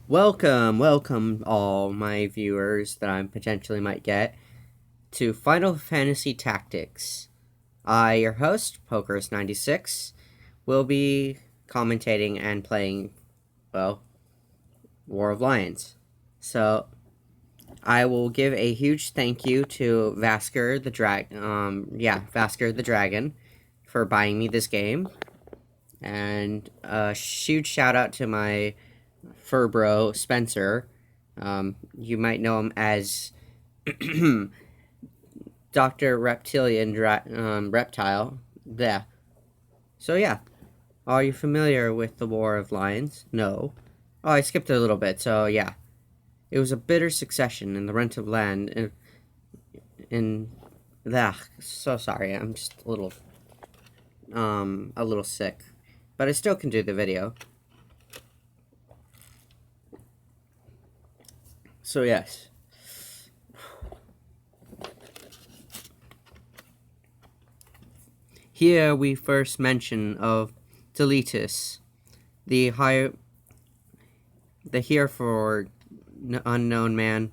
Welcome all my viewers that I potentially might get to Final Fantasy Tactics. I, your host, Pokers96, will be commentating and playing, well, War of Lions. So, I will give a huge thank you to Vasker the Dragon for buying me this game. And a huge shout out to my fur bro, Spencer. You might know him as Dr. Reptile. Yeah. So, yeah. Are you familiar with the War of Lions? No. Oh, I skipped a little bit, so yeah. It was a bitter succession in the rent of land so sorry, I'm just a little sick. But I still can do the video. So, yes. Here we first mention of Deletus, the herefore unknown man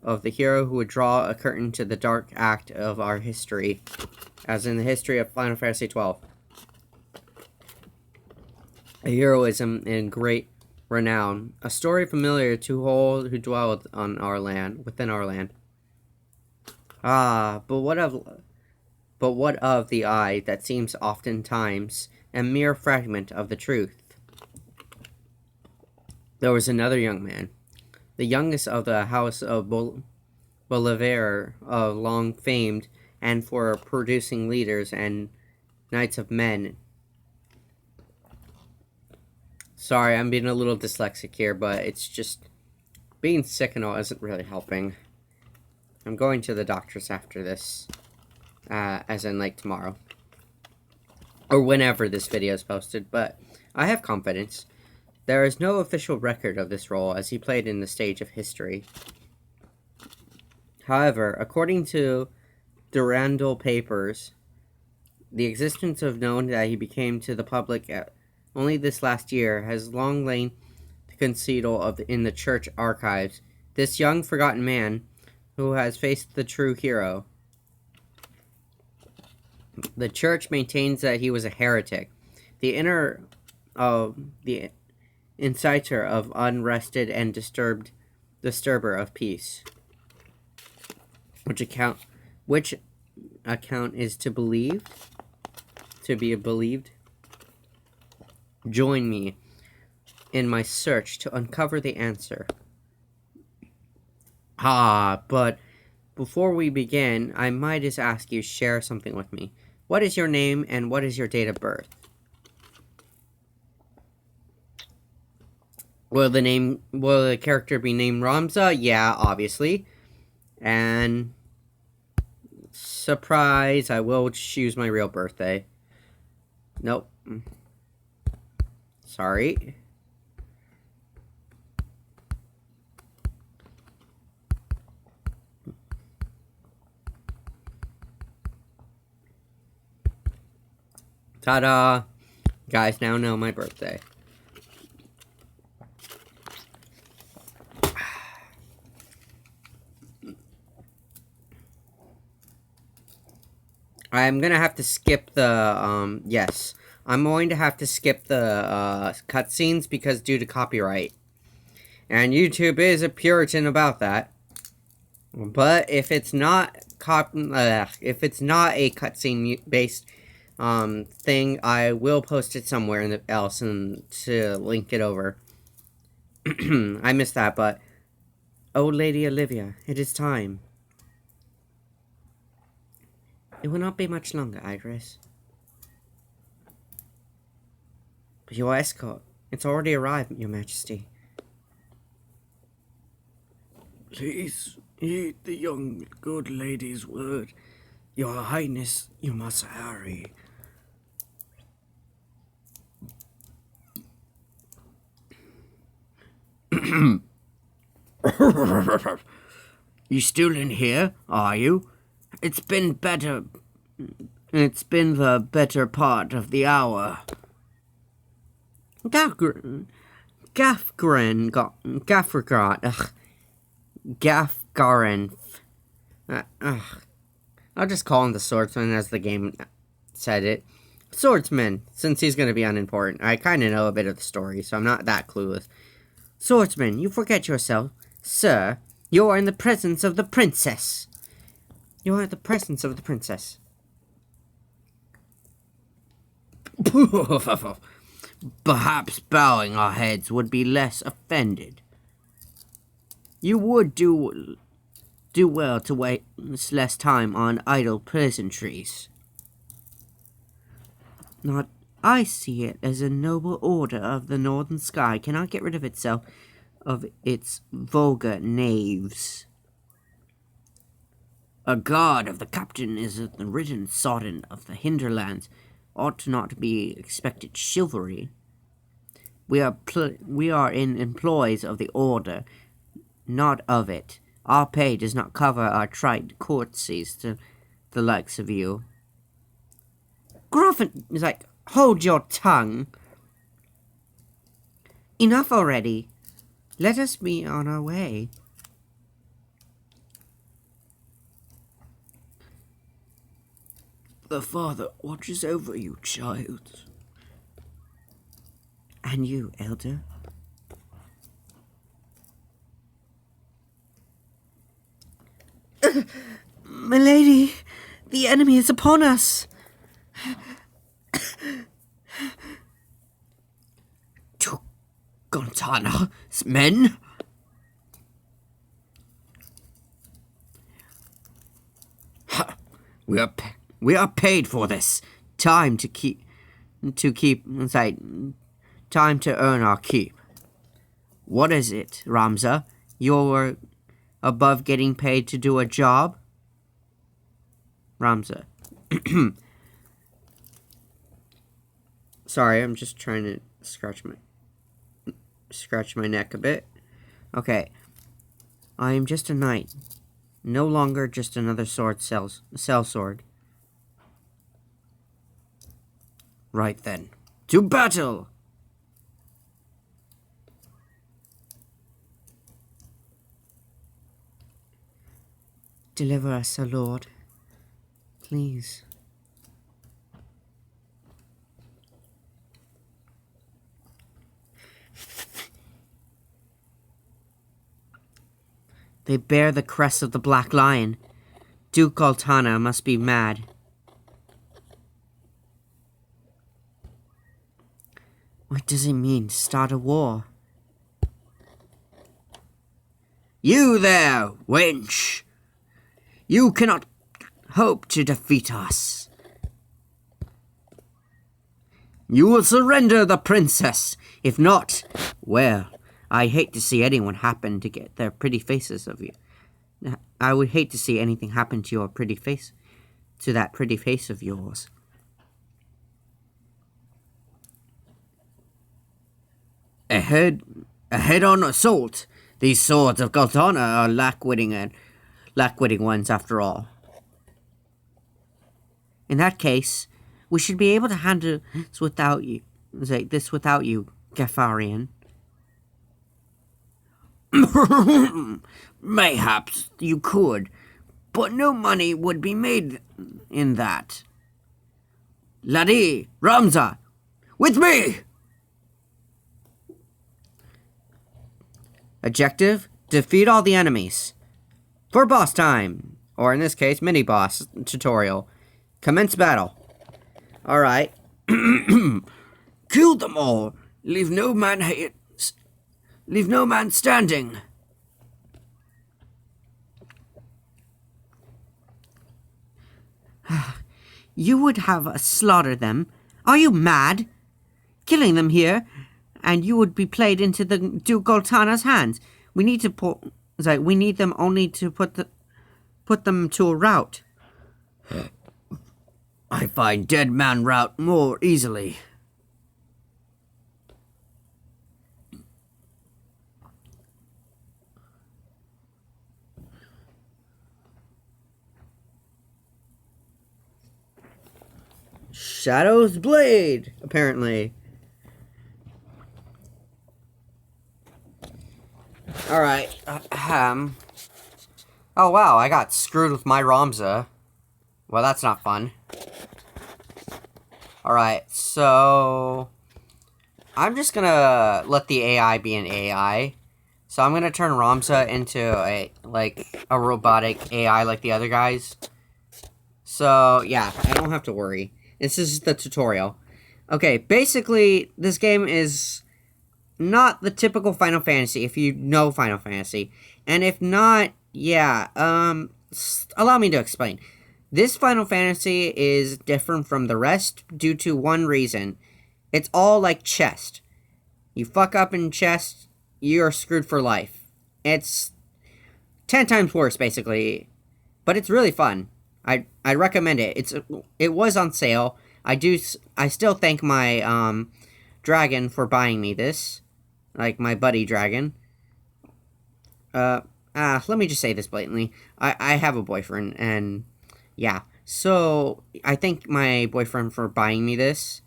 of the hero who would draw a curtain to the dark act of our history, as in the history of Final Fantasy XII. A heroism in great renown, a story familiar to all who dwell on our land, within our land. Ah, but what of the eye that seems oftentimes a mere fragment of the truth? There was another young man, the youngest of the house of Bolivar, long famed and for producing leaders and knights of men. Sorry, I'm being a little dyslexic here, but it's just being sick and all isn't really helping. I'm going to the doctor's after this, as in like tomorrow, or whenever this video is posted, but I have confidence. There is no official record of this role as he played in the stage of history. However, according to Durandal papers, the existence of known that he became to the public only this last year has long lain concealed in the church archives. This young forgotten man who has faced the true hero. The church maintains that he was a heretic, the inciter of unrested and disturber of peace. Which account is to be believed? Join me in my search to uncover the answer. But before we begin, I might just ask you to share something with me. What is your name and what is your date of birth? Will the character be named Ramza? Yeah, obviously. And surprise, I will choose my real birthday. Nope. Sorry. Ta-da! Guys now know my birthday. I'm gonna have to skip the, yes. I'm going to have to skip the, cutscenes because due to copyright. And YouTube is a Puritan about that. But if it's not if it's not a cutscene based thing, I will post it somewhere else and to link it over. I missed that, but old Lady Olivia, it is time. It will not be much longer, Iris. But your escort, it's already arrived, Your Majesty. Please heed the young good lady's word. Your Highness, you must hurry. You still in here, are you? It's been the better part of the hour. Gafgaran. I'll just call him the swordsman as the game said it. Swordsman, since he's going to be unimportant. I kind of know a bit of the story, so I'm not that clueless. Swordsman, you forget yourself. Sir, you are in the presence of the princess. You are in the presence of the princess. Perhaps bowing our heads would be less offended. You would do well to waste less time on idle pleasantries. Not, I see it as a noble order of the northern sky cannot get rid of itself of its vulgar knaves. A guard of the captain is the written sodden of the hinterlands, ought not be expected chivalry. We are in employs of the order, not of it. Our pay does not cover our trite courtesies to the likes of you. Gruffin is like, hold your tongue. Enough already. Let us be on our way. The father watches over you, child. And you, elder? Milady, the enemy is upon us. To Gontana's men? We are paid for this. Time to earn our keep. What is it, Ramza? You're above getting paid to do a job? Ramza. Sorry, I'm just trying to scratch my neck a bit. Okay. I am just a knight. No longer just another sellsword. Right then. To battle! Deliver us, O Lord. Please. They bear the crest of the Black Lion. Duke Goltana must be mad. What does it mean, start a war? You there, wench! You cannot hope to defeat us. You will surrender the princess. If not, well, I hate to see anyone happen to get their pretty faces of you. I would hate to see anything happen to your pretty face, to that pretty face of yours. A head-on assault. These swords of Goltana are lack-witting ones after all. In that case, we should be able to handle this without you, Gafarian. Mayhaps you could, but no money would be made in that. Laddie, Ramza, with me! Objective, defeat all the enemies. For boss time, or in this case, mini-boss tutorial. Commence battle. Alright. Kill them all. Leave no man standing. You would have us slaughter them. Are you mad? Killing them here, and you would be played into the Duke Goltana's hands. We need them only to put them to a rout. I find dead man rout more easily. Shadow's Blade, apparently. Alright, oh wow, I got screwed with my Ramza. Well, that's not fun. Alright, so... I'm just gonna let the AI be an AI. So I'm gonna turn Ramza into a robotic AI like the other guys. So, yeah, I don't have to worry. This is the tutorial. Okay, basically, this game is not the typical Final Fantasy, if you know Final Fantasy. And if not, yeah, allow me to explain. This Final Fantasy is different from the rest due to one reason. It's all like chess. You fuck up in chess, you're screwed for life. It's 10 times worse, basically. But it's really fun. I recommend it. It was on sale. I still thank my dragon for buying me this. Like my buddy dragon. Let me just say this blatantly. I have a boyfriend, and yeah. So I thank my boyfriend for buying me this.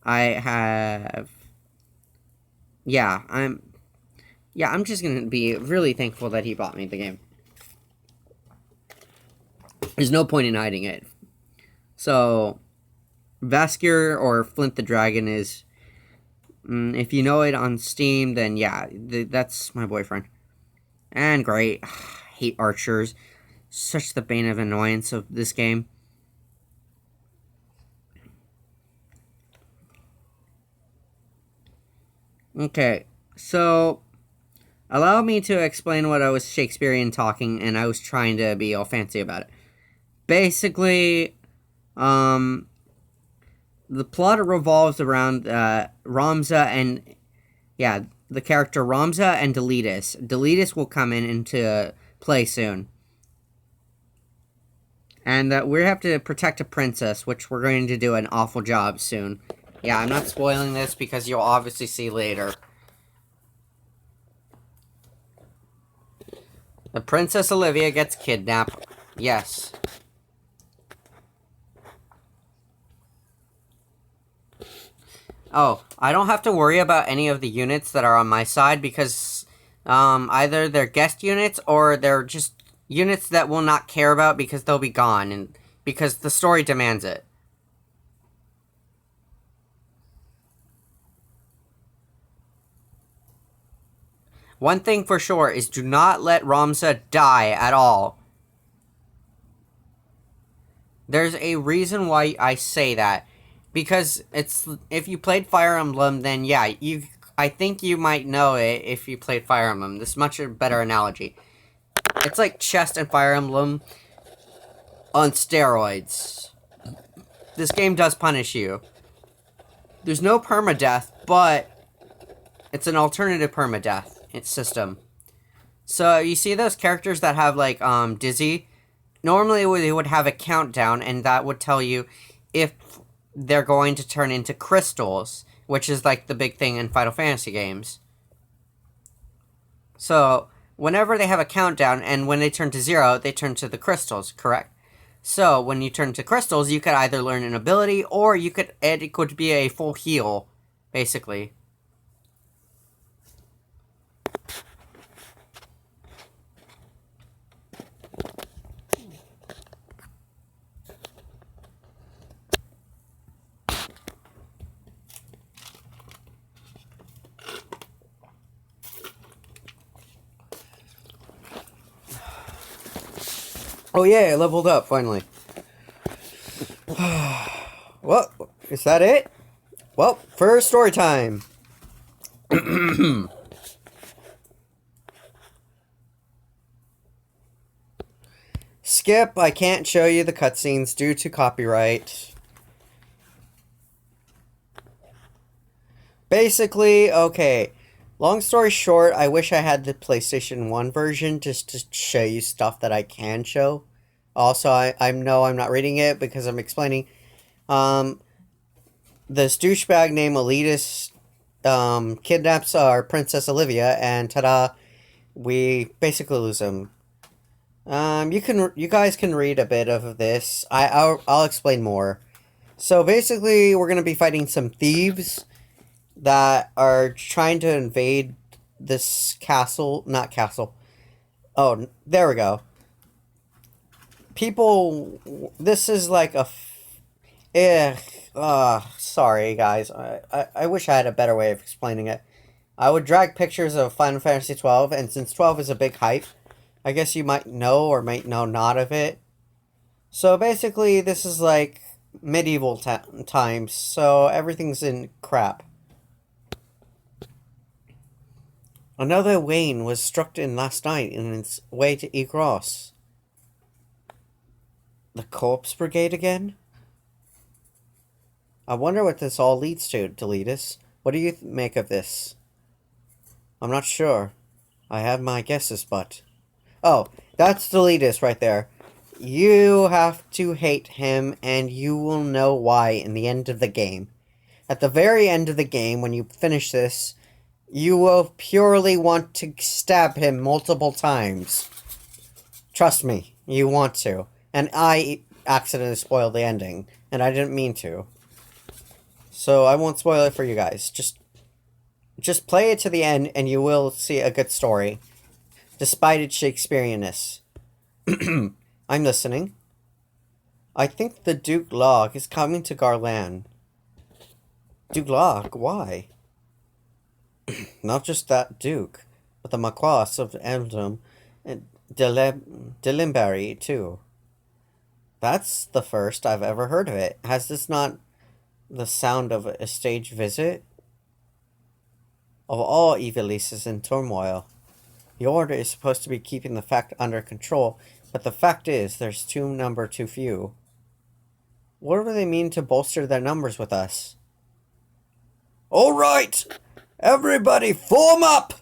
I have I'm just gonna be really thankful that he bought me the game. There's no point in hiding it. So, Vaskir or Flint the Dragon is, if you know it on Steam, then yeah, that's my boyfriend. And great. Hate archers. Such the bane of annoyance of this game. Okay, so allow me to explain what I was Shakespearean talking, and I was trying to be all fancy about it. Basically, the plot revolves around Ramza and, yeah, the character Ramza and Deletus. Deletus will come into play soon. And we have to protect a princess, which we're going to do an awful job soon. Yeah, I'm not spoiling this because you'll obviously see later. The Princess Olivia gets kidnapped. Yes. Oh, I don't have to worry about any of the units that are on my side because either they're guest units or they're just units that we'll not care about because they'll be gone and because the story demands it. One thing for sure is do not let Ramza die at all. There's a reason why I say that. Because if you played Fire Emblem, then yeah, I think you might know it if you played Fire Emblem. This is much a better analogy. It's like chess and Fire Emblem on steroids. This game does punish you. There's no permadeath, but it's an alternative permadeath system. So you see those characters that have like Dizzy? Normally they would have a countdown, and that would tell you if they're going to turn into crystals, which is like the big thing in Final Fantasy games. So whenever they have a countdown, and when they turn to 0, they turn to the crystals, correct? So when you turn to crystals, you could either learn an ability, or it could be a full heal, basically. Oh yeah, I leveled up, finally. Well, is that it? Well, for story time. Skip, I can't show you the cutscenes due to copyright. Basically, okay. Long story short, I wish I had the PlayStation 1 version just to show you stuff that I can show. Also, I know I'm not reading it because I'm explaining. This douchebag named Elitist kidnaps our Princess Olivia, and ta-da, we basically lose him. You guys can read a bit of this. I'll explain more. So basically, we're gonna be fighting some thieves that are trying to invade this castle, not castle. Oh, there we go. People, this is like a. Sorry guys. I wish I had a better way of explaining it. I would drag pictures of Final Fantasy 12, and since 12 is a big hype, I guess you might know or might know not of it. So basically, this is like medieval times, so everything's in crap. Another Wayne was struck in last night in its way to Egros. The Corpse Brigade again? I wonder what this all leads to, Deletus. What do you make of this? I'm not sure. I have my guesses, but... Oh, that's Deletus right there. You have to hate him, and you will know why in the end of the game. At the very end of the game, when you finish this, you will purely want to stab him multiple times. Trust me, you want to. And I accidentally spoiled the ending, and I didn't mean to. So I won't spoil it for you guys. Just play it to the end, and you will see a good story, despite its Shakespeareanness. I'm listening. I think the Duke Log is coming to Garland. Duke Log? Why? Not just that Duke, but the Marquess of Eldom and Delimberry, too. That's the first I've ever heard of it. Has this not the sound of a stage visit? Of all Evilises in turmoil, the Order is supposed to be keeping the fact under control, but the fact is there's too few. What do they mean to bolster their numbers with us? All right! Everybody form up!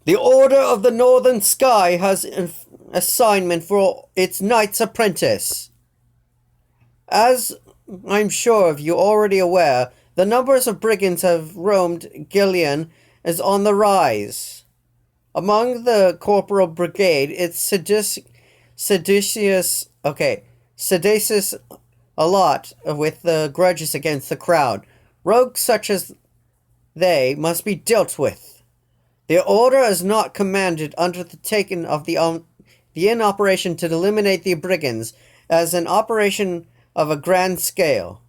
The Order of the Northern Sky has an assignment for its Knight's Apprentice. As I'm sure of you already aware, the numbers of brigands have roamed Gillian is on the rise. Among the Corporal Brigade, it's seditious a lot with the grudges against the crowd. Rogues such as they must be dealt with. The Order is not commanded under the taking of the in operation to eliminate the brigands as an operation of a grand scale.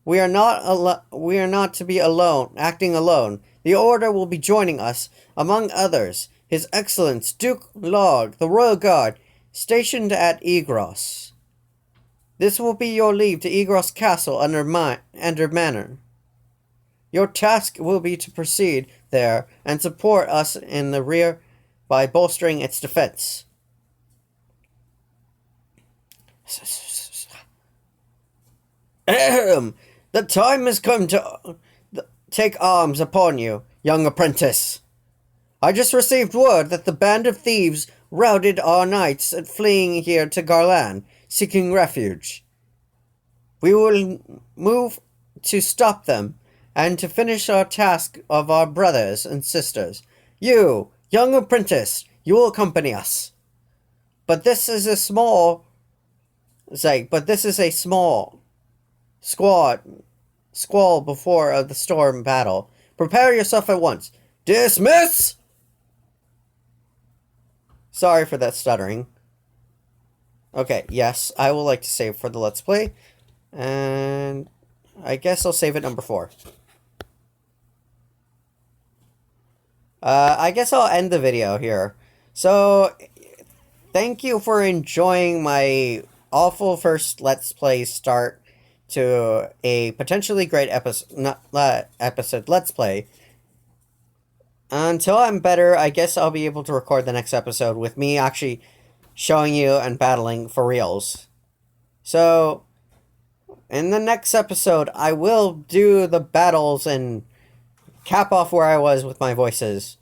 We are not to be alone, acting alone. The Order will be joining us, among others, His Excellence Duke Log, the Royal Guard, stationed at Egros. This will be your leave to Egros Castle under Manor. Your task will be to proceed there and support us in the rear by bolstering its defense. The time has come to take arms upon you, young apprentice. I just received word that the band of thieves routed our knights fleeing here to Garland, seeking refuge. We will move to stop them and to finish our task of our brothers and sisters. You, young apprentice, you will accompany us. But this is a small squall before the storm battle. Prepare yourself at once. Dismiss! Sorry for that stuttering. Okay, yes, I will like to save for the Let's Play. And I guess I'll save at number 4. I guess I'll end the video here. So, thank you for enjoying my awful first Let's Play start to a potentially great episode Let's Play. Until I'm better, I guess I'll be able to record the next episode with me actually showing you and battling for reals. So, in the next episode, I will do the battles and cap off where I was with my voices.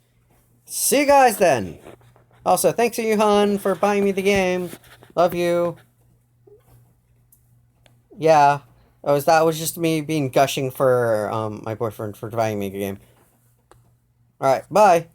See you guys then! Also, thanks to Yuhan for buying me the game. Love you. Yeah, that was just me being gushing for my boyfriend for buying me the game. Alright, bye!